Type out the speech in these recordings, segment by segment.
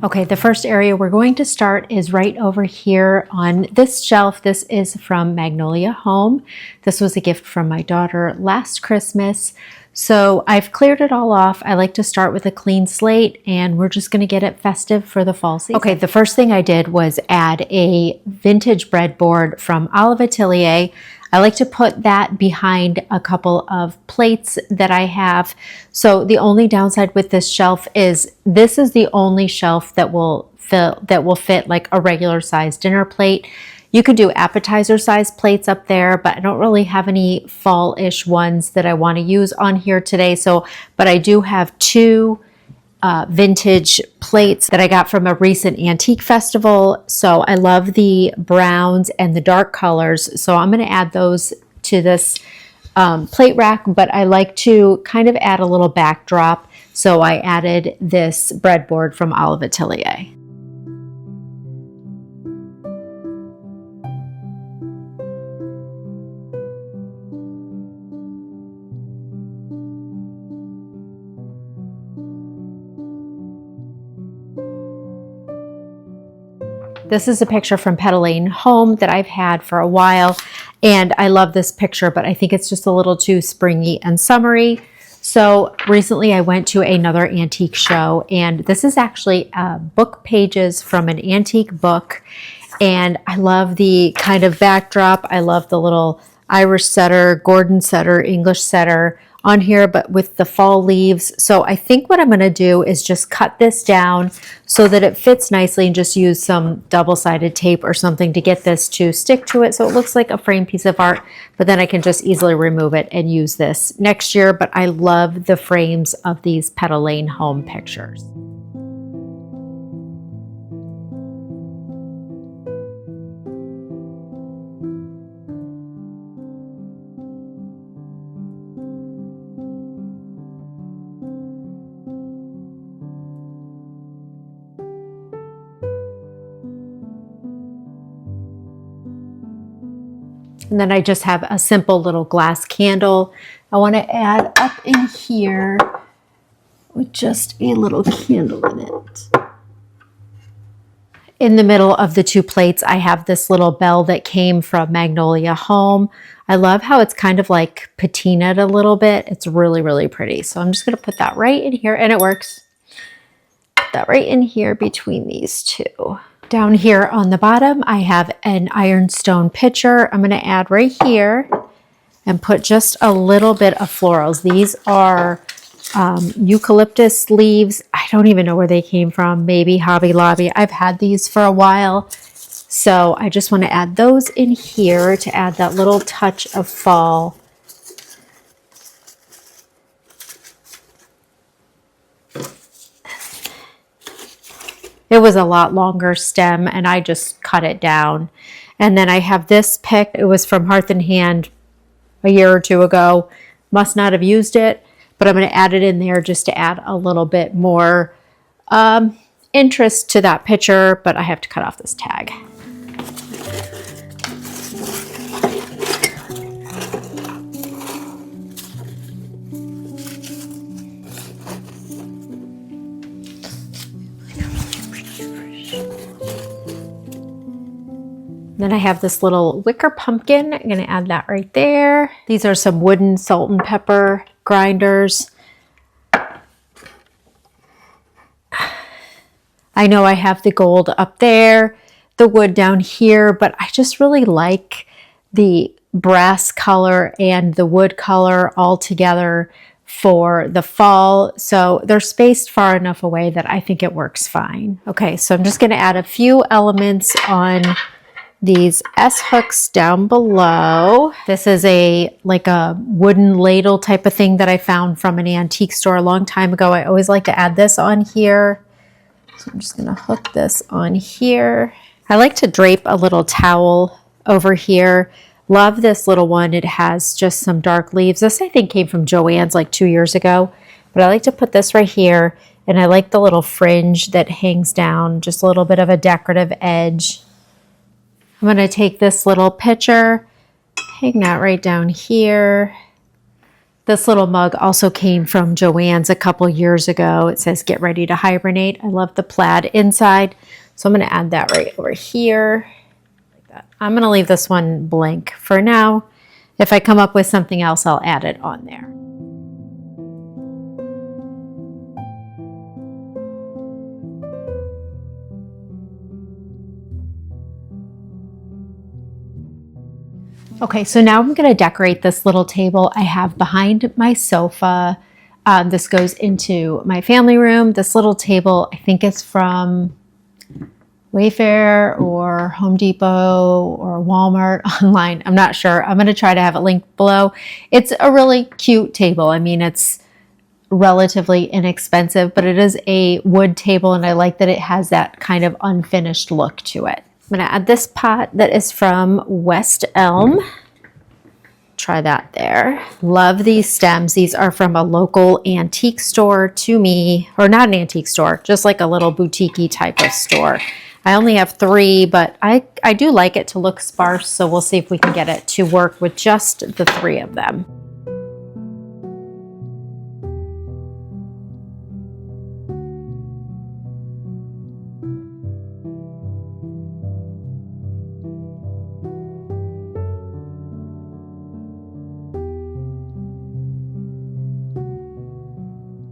Okay, the first area we're going to start is right over here on this shelf. This is from Magnolia Home. This was a gift from my daughter last Christmas. So I've cleared it all off. I like to start with a clean slate, and we're just gonna get it festive for the fall season. Okay, the first thing I did was add a vintage breadboard from Olive Atelier. I like to put that behind a couple of plates that I have. So the only downside with this shelf is this is the only shelf that will fit like a regular size dinner plate. You could do appetizer size plates up there, but I don't really have any fall-ish ones that I want to use on here today. But I do have two vintage plates that I got from a recent antique festival. So I love the browns and the dark colors. So I'm going to add those to this plate rack, but I like to kind of add a little backdrop. So I added this breadboard from Olive Atelier. This is a picture from Kettle home that I've had for a while, and I love this picture, but I think it's just a little too springy and summery. So recently I went to another antique show, and this is actually book pages from an antique book, and I love the kind of backdrop. I love the little Irish setter, Gordon setter, English setter on here, but with the fall leaves. So I think what I'm going to do is just cut this down so that it fits nicely and just use some double-sided tape or something to get this to stick to it so it looks like a framed piece of art, but then I can just easily remove it and use this next year. But I love the frames of these Kettle home pictures. And then I just have a simple little glass candle I want to add up in here with just a little candle in it. In the middle of the two plates, I have this little bell that came from Magnolia Home. I love how it's kind of like patinaed a little bit. It's really, really pretty. So I'm just going to put that right in here, and it works. Put that right in here between these two. Down here on the bottom, I have an ironstone pitcher. I'm going to add right here and put just a little bit of florals. These are eucalyptus leaves. I don't even know where they came from. Maybe Hobby Lobby. I've had these for a while. So I just want to add those in here to add that little touch of fall. It was a lot longer stem, and I just cut it down. And then I have this pick. It was from Hearth and Hand a year or two ago. Must not have used it, but I'm going to add it in there just to add a little bit more interest to that picture, but I have to cut off this tag. Then I have this little wicker pumpkin. I'm going to add that right there. These are some wooden salt and pepper grinders. I know I have the gold up there, the wood down here, but I just really like the brass color and the wood color all together for the fall. So they're spaced far enough away that I think it works fine. Okay, so I'm just going to add a few elements on these S-hooks down below. This is like a wooden ladle type of thing that I found from an antique store a long time ago. I always like to add this on here. So I'm just gonna hook this on here. I like to drape a little towel over here. Love this little one. It has just some dark leaves. This I think came from Joann's like 2 years ago, but I like to put this right here, and I like the little fringe that hangs down, just a little bit of a decorative edge. I'm going to take this little pitcher, hang that right down here, This little mug also came from Joann's a couple years ago. It says, "Get ready to hibernate." I love the plaid inside. So I'm going to add that right over here. Like that. I'm going to leave this one blank for now. If I come up with something else, I'll add it on there. Okay, so now I'm going to decorate this little table I have behind my sofa. This goes into my family room. This little table, I think is from Wayfair or Home Depot or Walmart online. I'm not sure. I'm going to try to have it linked below. It's a really cute table. I mean, it's relatively inexpensive, but it is a wood table, and I like that it has that kind of unfinished look to it. I'm going to add this pot that is from West Elm. Try that there. Love these stems. These are from a local antique store to me, or not an antique store, just like a little boutique-y type of store. I only have 3, but I do like it to look sparse, so we'll see if we can get it to work with just the 3 of them.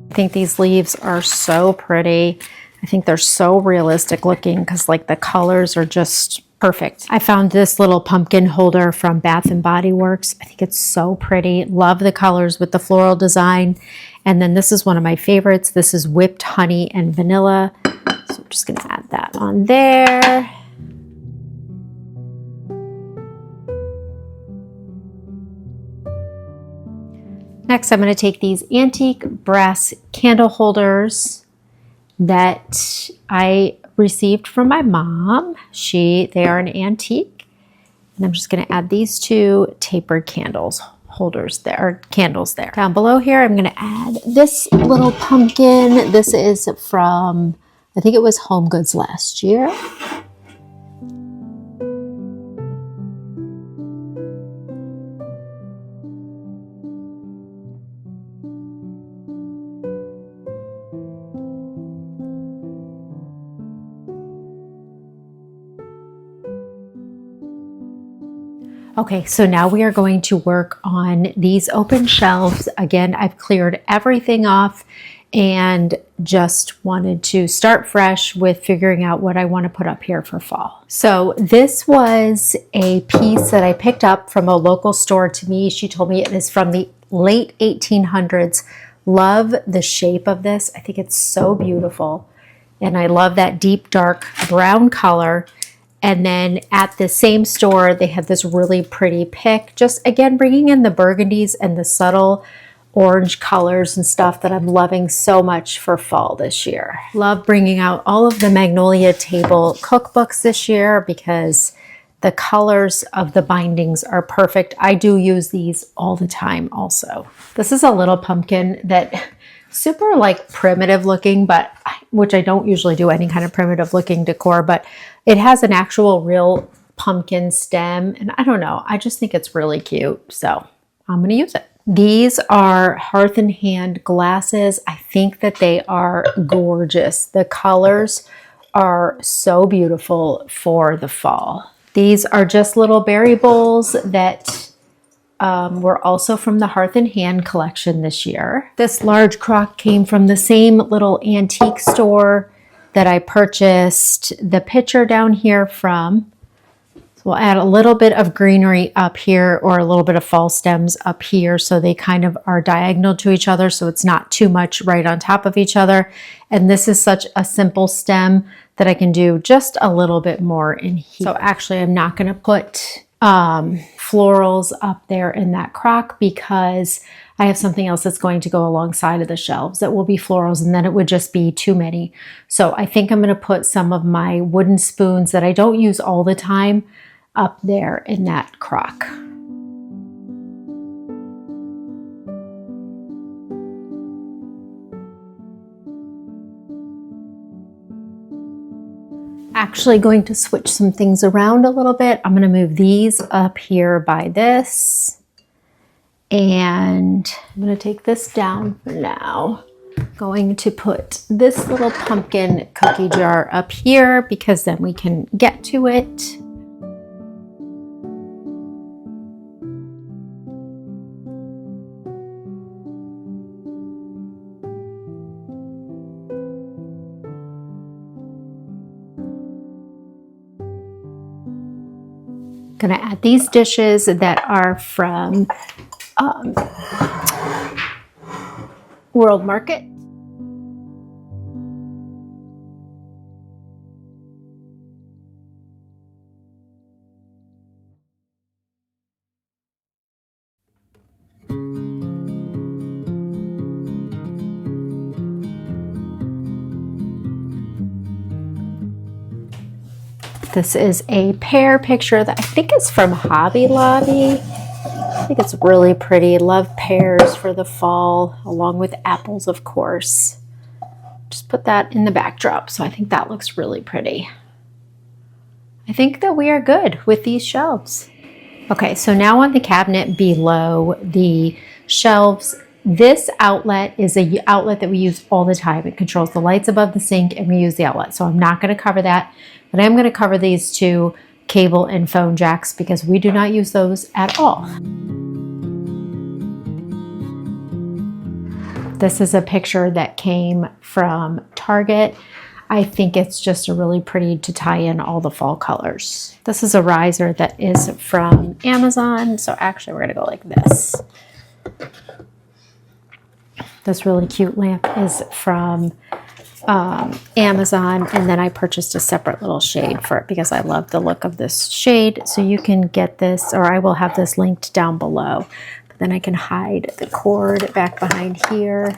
I think these leaves are so pretty. I think they're so realistic looking because like the colors are just perfect. I found this little pumpkin holder from Bath and Body Works. I think it's so pretty. Love the colors with the floral design. And then this is one of my favorites. This is whipped honey and vanilla. So I'm just gonna add that on there. Next, I'm going to take these antique brass candle holders that I received from my mom. They are an antique. And I'm just going to add these 2 tapered candles holders there, or candles there. Down below here, I'm going to add this little pumpkin. This is from, I think it was Home Goods last year. Okay, so now we are going to work on these open shelves. Again, I've cleared everything off and just wanted to start fresh with figuring out what I want to put up here for fall. So this was a piece that I picked up from a local store to me. She told me it is from the late 1800s. Love the shape of this. I think it's so beautiful. And I love that deep dark brown color. And then at the same store, they have this really pretty pick. Just again, bringing in the burgundies and the subtle orange colors and stuff that I'm loving so much for fall this year. Love bringing out all of the Magnolia Table cookbooks this year because the colors of the bindings are perfect. I do use these all the time also. This is a little pumpkin that super like primitive looking, but which I don't usually do any kind of primitive looking decor, but it has an actual real pumpkin stem. And I don't know, I just think it's really cute. So I'm going to use it. These are Hearth and Hand glasses. I think that they are gorgeous. The colors are so beautiful for the fall. These are just little berry bowls that were also from the Hearth and Hand collection this year. This large crock came from the same little antique store that I purchased the pitcher down here from. So we'll add a little bit of greenery up here or a little bit of fall stems up here so they kind of are diagonal to each other so it's not too much right on top of each other. And this is such a simple stem that I can do just a little bit more in here. So actually I'm not going to put florals up there in that crock because I have something else that's going to go alongside of the shelves that will be florals, and then it would just be too many. So I think I'm going to put some of my wooden spoons that I don't use all the time up there in that crock. Actually going to switch some things around a little bit. I'm going to move these up here by this. And I'm going to take this down for now. Going to put this little pumpkin cookie jar up here because then we can get to it. Gonna add these dishes that are from World Market. This is a pear picture that I think is from Hobby Lobby. I think it's really pretty. Love pears for the fall, along with apples, of course. Just put that in the backdrop, so I think that looks really pretty. I think that we are good with these shelves. Okay, so now on the cabinet below the shelves, this outlet is an outlet that we use all the time. It controls the lights above the sink, and we use the outlet. So I'm not going to cover that, but I'm going to cover these two cable and phone jacks because we do not use those at all. This is a picture that came from Target. I think it's just a really pretty to tie in all the fall colors. This is a riser that is from Amazon. So actually we're gonna go like this. This really cute lamp is from Amazon, and then I purchased a separate little shade for it because I love the look of this shade. So you can get this, or I will have this linked down below. But then I can hide the cord back behind here.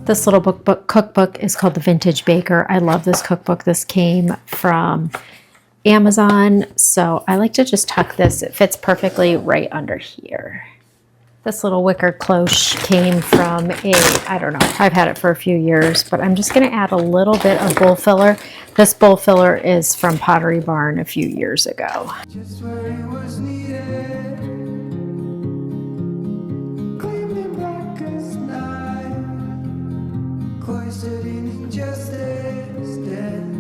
This little cookbook is called The Vintage Baker. I love this cookbook. This came from Amazon, so I like to just tuck this. It fits perfectly right under here. This little wicker cloche came from I don't know, I've had it for a few years, but I'm just going to add a little bit of bowl filler. This bowl filler is from Pottery Barn a few years ago. Just where it was needed, gleaming black as night, cloistered in injustice, dead.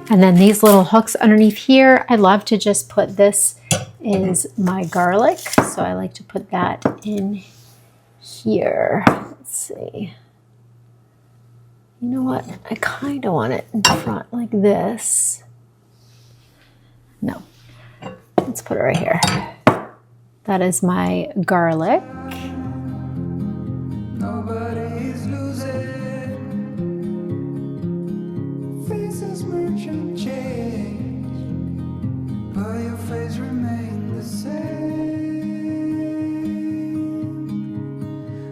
And then these little hooks underneath here, I love to just put this is my garlic. So I like to put that in here. Let's see. You know what? I kind of want it in front like this. No. Let's put it right here. That is my garlic. Nobody's losing. Faces merchant change, but your face remains the same.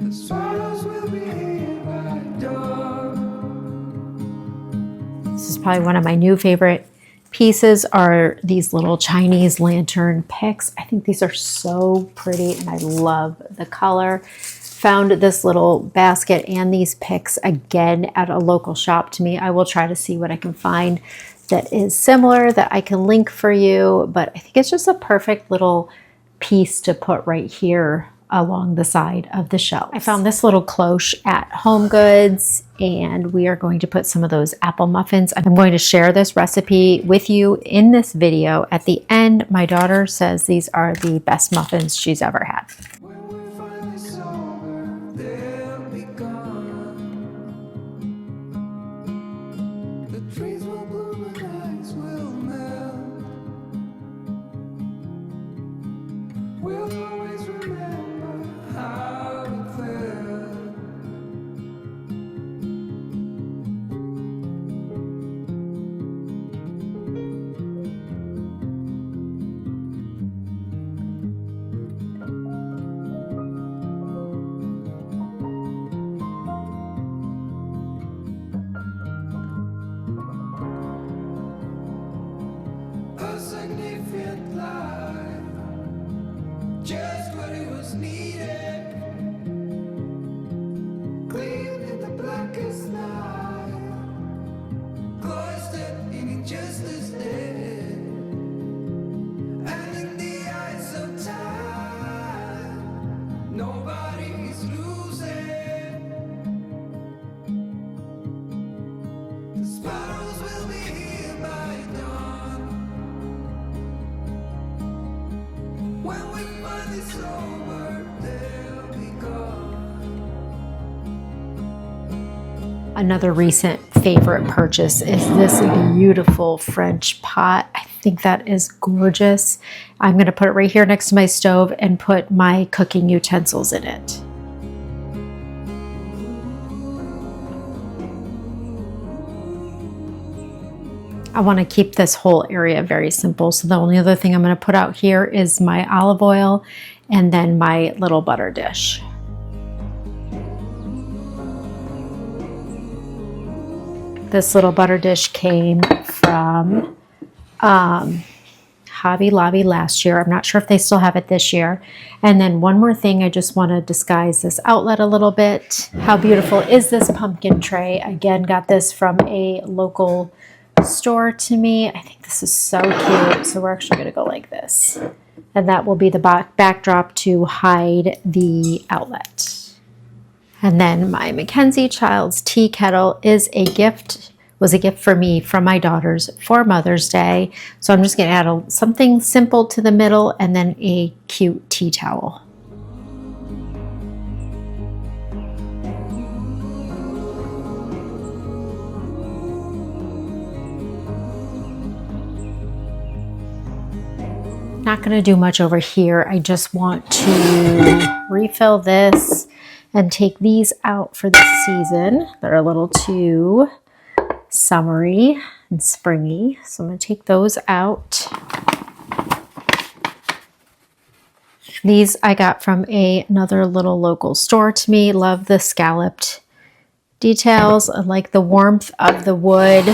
The swallows will be here by dawn. This is probably one of my new favorite pieces are these little Chinese lantern picks. I think these are so pretty and I love the color. Found this little basket and these picks again at a local shop to me. I will try to see what I can find that is similar that I can link for you, but I think it's just a perfect little piece to put right here along the side of the shelf. I found this little cloche at Home Goods, and we are going to put some of those apple muffins. I'm going to share this recipe with you in this video. At the end, my daughter says these are the best muffins she's ever had. When we're finally sober, they'll be gone. The trees will bloom and ice will melt. We'll always remember how it felt. Another recent favorite purchase is this beautiful French pot. I think that is gorgeous. I'm going to put it right here next to my stove and put my cooking utensils in it. I want to keep this whole area very simple, so the only other thing I'm going to put out here is my olive oil and then my little butter dish. This little butter dish came from Hobby Lobby last year. I'm not sure if they still have it this year. And then one more thing, I just want to disguise this outlet a little bit. How beautiful is this pumpkin tray? Again, got this from a local store to me. I think this is so cute. So we're actually going to go like this. And that will be the backdrop to hide the outlet. And then my Mackenzie Child's tea kettle was a gift for me from my daughters for Mother's Day. So I'm just going to add something simple to the middle and then a cute tea towel. Not going to do much over here. I just want to refill this and take these out for this season. They're a little too summery and springy, so I'm going to take those out. These I got from another little local store to me. Love the scalloped details. I like the warmth of the wood.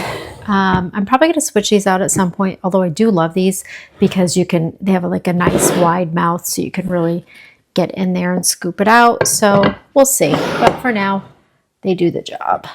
I'm probably going to switch these out at some point, although I do love these because they have like a nice wide mouth, so you can really get in there and scoop it out. So we'll see, but for now they do the job.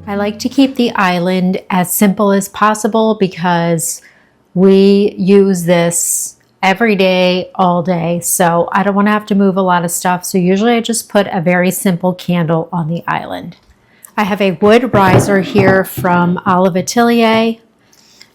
I like to keep the island as simple as possible because we use this every day, all day. So I don't want to have to move a lot of stuff. So usually I just put a very simple candle on the island. I have a wood riser here from Olive Atelier.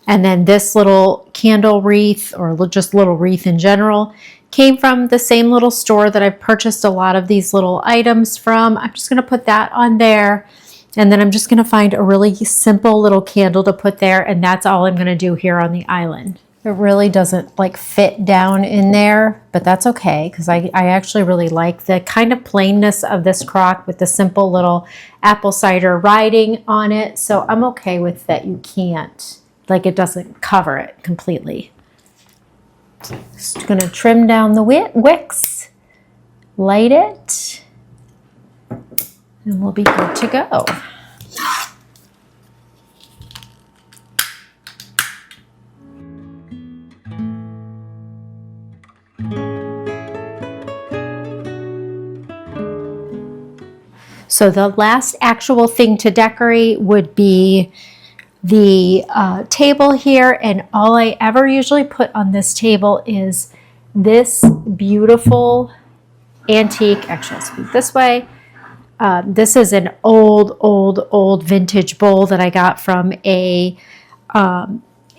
And then this little candle wreath, or just little wreath in general, came from the same little store that I've purchased a lot of these little items from. I'm just going to put that on there. And then I'm just going to find a really simple little candle to put there. And that's all I'm going to do here on the island. It really doesn't like fit down in there, but that's okay because I actually really like the kind of plainness of this crock with the simple little apple cider writing on it. So I'm okay with that. You can't, like, it doesn't cover it completely. Just going to trim down the wicks, light it, and we'll be good to go. So the last actual thing to decorate would be the table here, and all I ever usually put on this table is this beautiful antique, actually I'll speak this way. This is an old vintage bowl that I got from a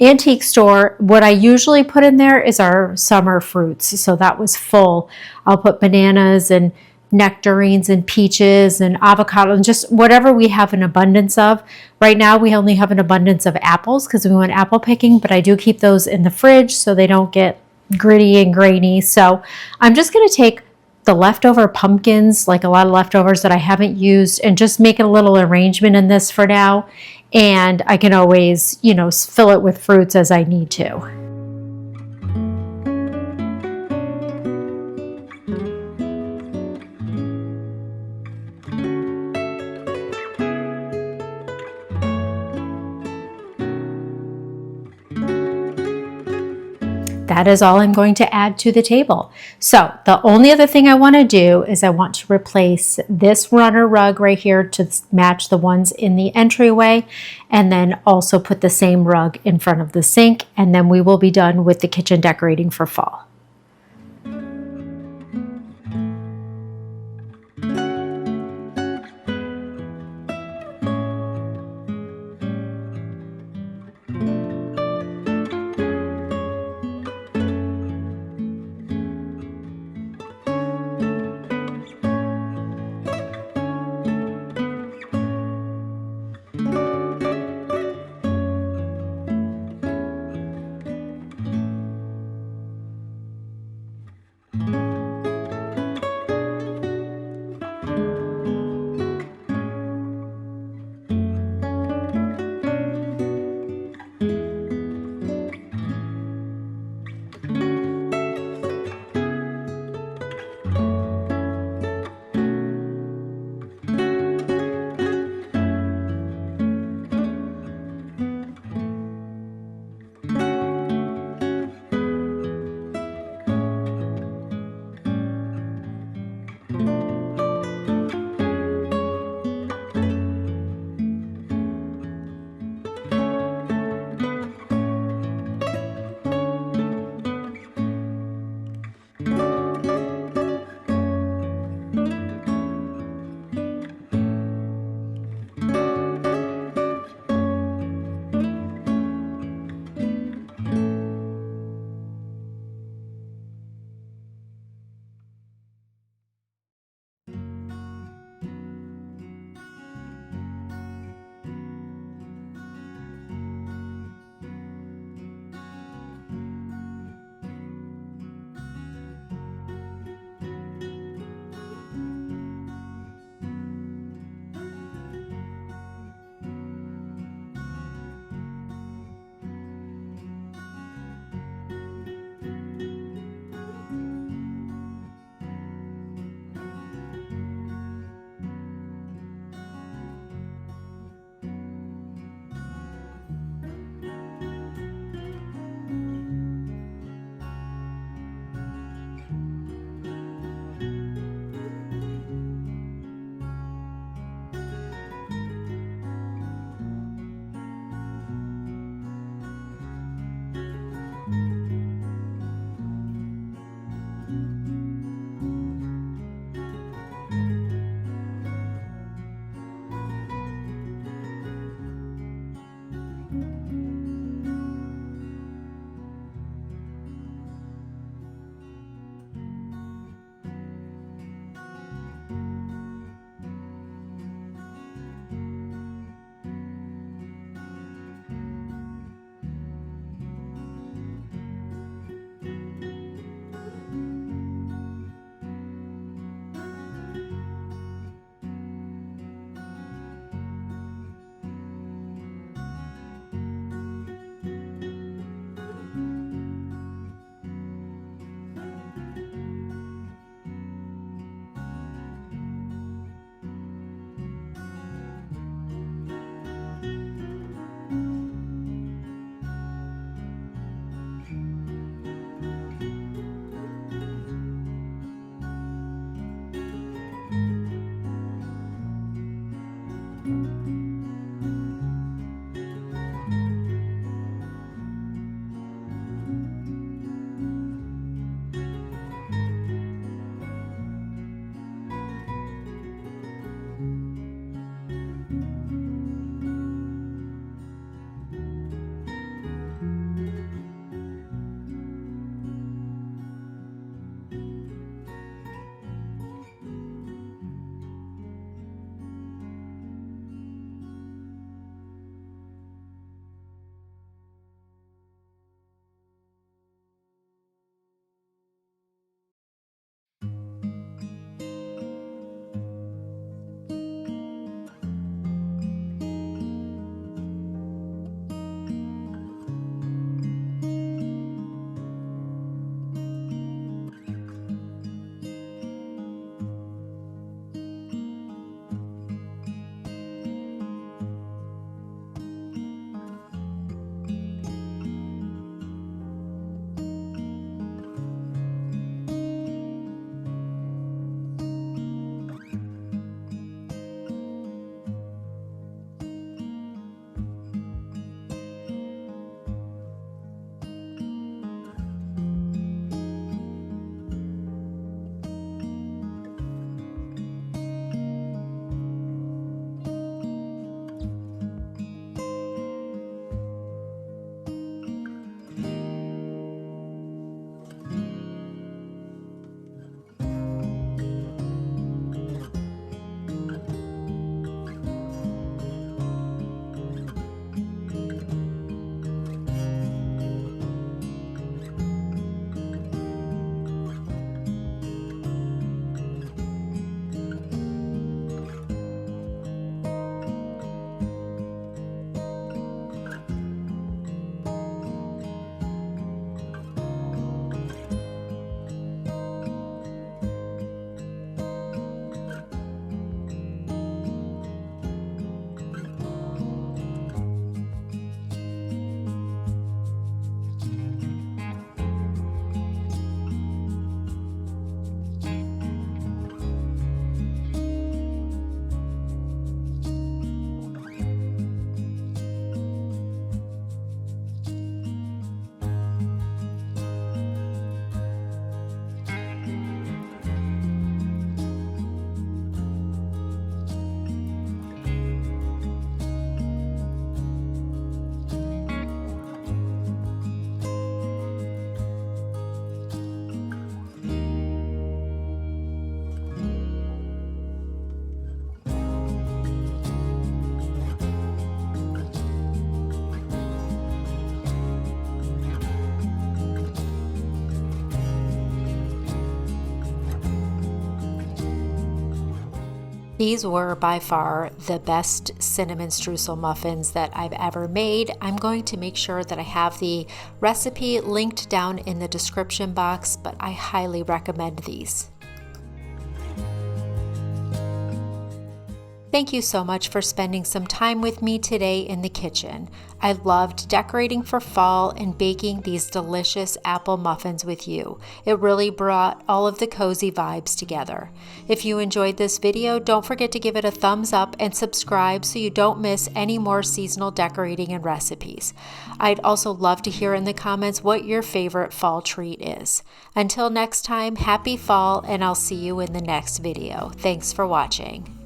antique store. What I usually put in there is our summer fruits. So that was full. I'll put bananas and nectarines and peaches and avocado and just whatever we have an abundance of. Right now we only have an abundance of apples because we went apple picking, but I do keep those in the fridge so they don't get gritty and grainy. So I'm just going to take the leftover pumpkins, like a lot of leftovers that I haven't used, and just make a little arrangement in this for now. and I can always, fill it with fruits as I need to. That is all I'm going to add to the table. So the only other thing I want to do is I want to replace this runner rug right here to match the ones in the entryway, and then also put the same rug in front of the sink, and then we will be done with the kitchen decorating for fall. These were by far the best cinnamon streusel muffins that I've ever made. I'm going to make sure that I have the recipe linked down in the description box, but I highly recommend these. Thank you so much for spending some time with me today in the kitchen. I loved decorating for fall and baking these delicious apple muffins with you. It really brought all of the cozy vibes together. If you enjoyed this video, don't forget to give it a thumbs up and subscribe so you don't miss any more seasonal decorating and recipes. I'd also love to hear in the comments what your favorite fall treat is. Until next time, happy fall, and I'll see you in the next video. Thanks for watching.